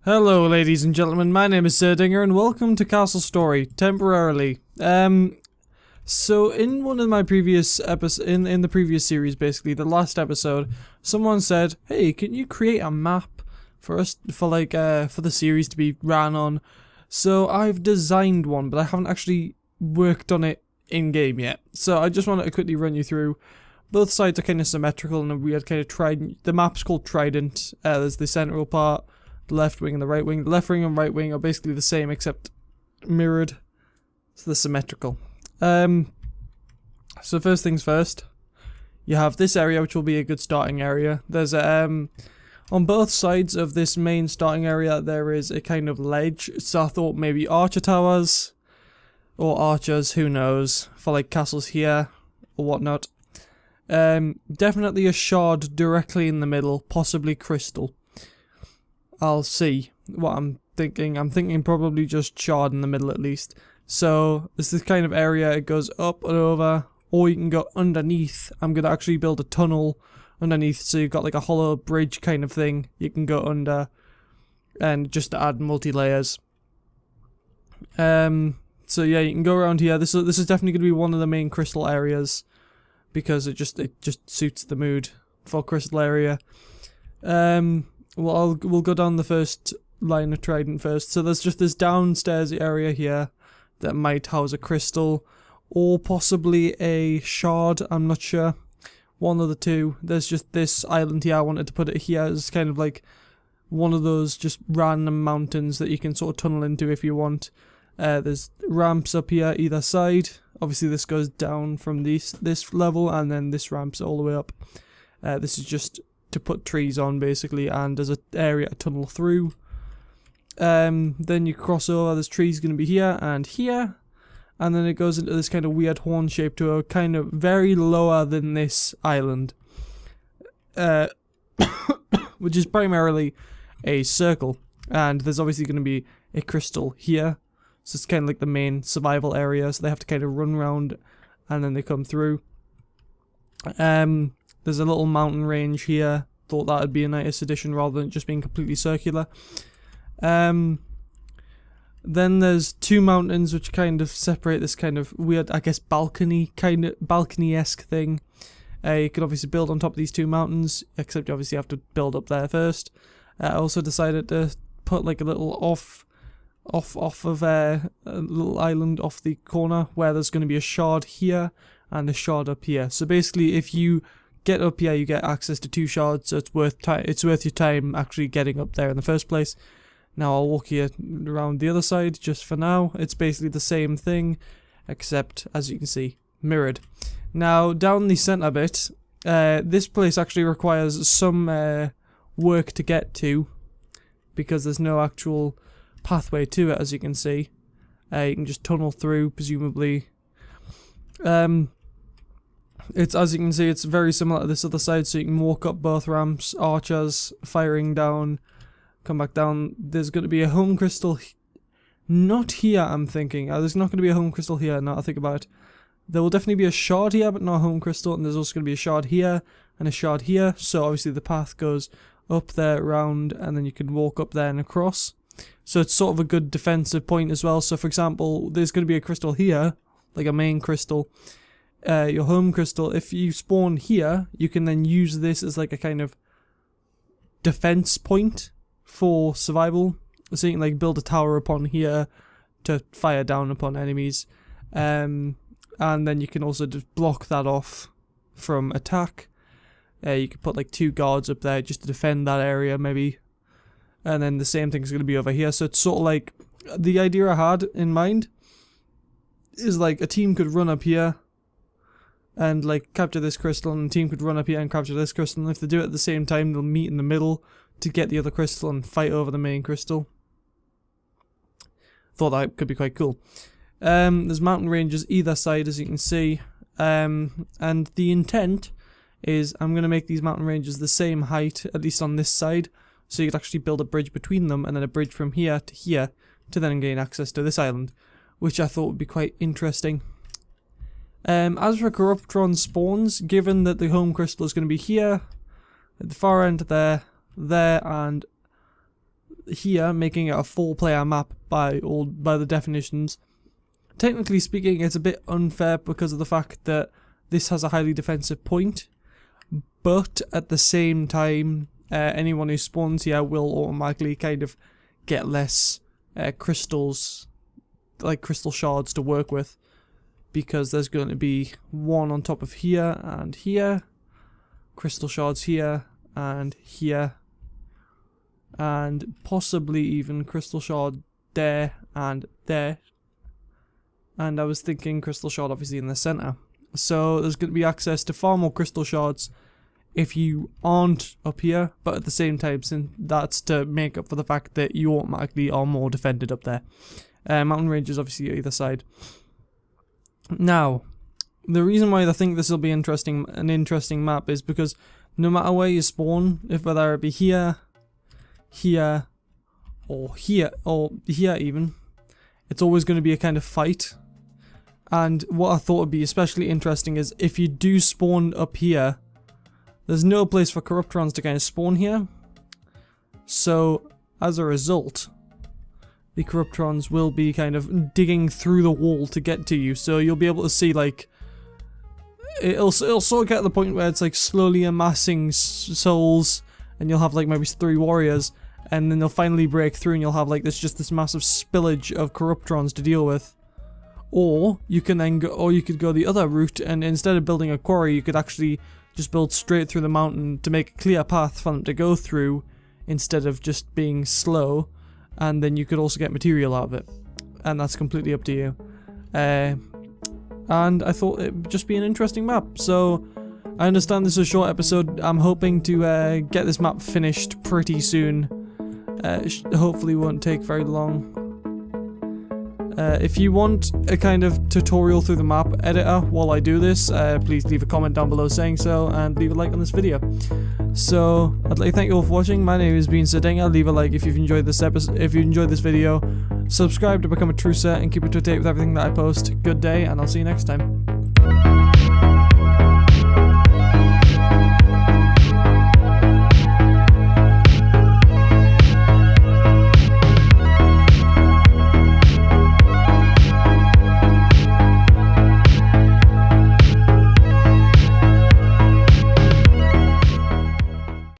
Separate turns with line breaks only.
Hello ladies and gentlemen, my name is Sir Dinga and welcome to Castle Story, temporarily. So in one of my previous episodes, in the previous series basically, the last episode, someone said, hey, can you create a map for us, for the series to be ran on? So I've designed one, but I haven't actually worked on it in-game yet. So I just wanted to quickly run you through. Both sides are kind of symmetrical and a weird kind of trident. The map's called Trident. There's the central part, the left wing and the right wing. The left wing and right wing are basically the same except mirrored. So they're symmetrical. So first things first, you have this area which will be a good starting area. There's on both sides of this main starting area there is a kind of ledge. So I thought maybe archer towers or archers, who knows, for like castles here or whatnot. Definitely a shard directly in the middle, possibly crystal. I'll see what I'm thinking. I'm thinking probably just shard in the middle at least. So this is kind of area, it goes up and over, or you can go underneath. I'm going to actually build a tunnel underneath, so you've got like a hollow bridge kind of thing you can go under, and just to add multi-layers. So yeah, you can go around here. This is definitely going to be one of the main crystal areas, because it just suits the mood for crystal area. We'll go down the first line of trident first. So there's just this downstairs area here that might house a crystal or possibly a shard, I'm not sure. One of the two. There's just this island here. I wanted to put it here as kind of like one of those just random mountains that you can sort of tunnel into if you want. There's ramps up here either side. Obviously this goes down from this level, and then this ramps all the way up. This is just to put trees on basically, and there's an area to tunnel through. Then you cross over, there's trees going to be here, and then it goes into this kind of weird horn shape to a kind of very lower than this island. Which is primarily a circle, and there's obviously going to be a crystal here. So it's kind of like the main survival area, so they have to kind of run around and then they come through. There's a little mountain range here. Thought that would be a nice addition rather than just being completely circular. Then there's two mountains which kind of separate this kind of weird, I guess, balcony-esque thing. You can obviously build on top of these two mountains, except you obviously have to build up there first. I also decided to put like a little off of a little island off the corner where there's going to be a shard here and a shard up here. So basically, if you get up here, you get access to two shards. So it's worth your time actually getting up there in the first place. Now I'll walk you around the other side just for now. It's basically the same thing, except as you can see, mirrored. Now down the center bit, this place actually requires some work to get to, because there's no actual pathway to it, as you can see. You can just tunnel through, presumably. It's, as you can see, it's very similar to this other side, so you can walk up both ramps, archers firing down, come back down. There's going to be a home crystal not here, I'm thinking. There's not going to be a home crystal here, now I think about it. There will definitely be a shard here, but not a home crystal, and there's also going to be a shard here and a shard here, so obviously the path goes up there, round, and then you can walk up there and across. So it's sort of a good defensive point as well. So for example, there's going to be a crystal here, like a main crystal. Your home crystal, if you spawn here, you can then use this as like a kind of defense point for survival. So you can like build a tower upon here to fire down upon enemies. And then you can also just block that off from attack. You could put like two guards up there just to defend that area maybe. And then the same thing's going to be over here. So it's sort of like, the idea I had in mind is like a team could run up here and like capture this crystal, and a team could run up here and capture this crystal, and if they do it at the same time, they'll meet in the middle to get the other crystal and fight over the main crystal. Thought that could be quite cool. There's mountain ranges either side, as you can see, and the intent is I'm going to make these mountain ranges the same height, at least on this side, so you could actually build a bridge between them, and then a bridge from here to then gain access to this island, which I thought would be quite interesting. As for Corruptron spawns, given that the home crystal is going to be here, at the far end there, and here, making it a 4-player map by the definitions. Technically speaking, it's a bit unfair because of the fact that this has a highly defensive point, but at the same time, anyone who spawns here will automatically kind of get less crystals, like crystal shards to work with, because there's going to be one on top of here and here, crystal shards here and here, and possibly even crystal shard there and there. And I was thinking crystal shard obviously in the center. So there's going to be access to far more crystal shards if you aren't up here, but at the same time, since that's to make up for the fact that you automatically are more defended up there. Mountain ranges obviously either side. Now, the reason why I think this will be an interesting map is because no matter where you spawn, if whether it be here, here, or here even, it's always going to be a kind of fight. And what I thought would be especially interesting is if you do spawn up here, there's no place for Corruptrons to kind of spawn here. So, as a result, the Corruptrons will be kind of digging through the wall to get to you. So you'll be able to see, like, it'll sort of get to the point where it's like slowly amassing souls, and you'll have like maybe 3 warriors, and then they'll finally break through and you'll have like this massive spillage of Corruptrons to deal with. Or you can then go, or you could go the other route, and instead of building a quarry, you could actually just build straight through the mountain to make a clear path for them to go through, instead of just being slow. And then you could also get material out of it, and that's completely up to you. And I thought it would just be an interesting map. So I understand this is a short episode. I'm hoping to get this map finished pretty soon. Hopefully won't take very long. If you want a kind of tutorial through the map editor while I do this, please leave a comment down below saying so, and leave a like on this video. So I'd like to thank you all for watching. My name has been Dinga. Leave a like if you've enjoyed this episode. If you enjoyed this video, subscribe to become a true set and keep up to date with everything that I post. Good day, and I'll see you next time.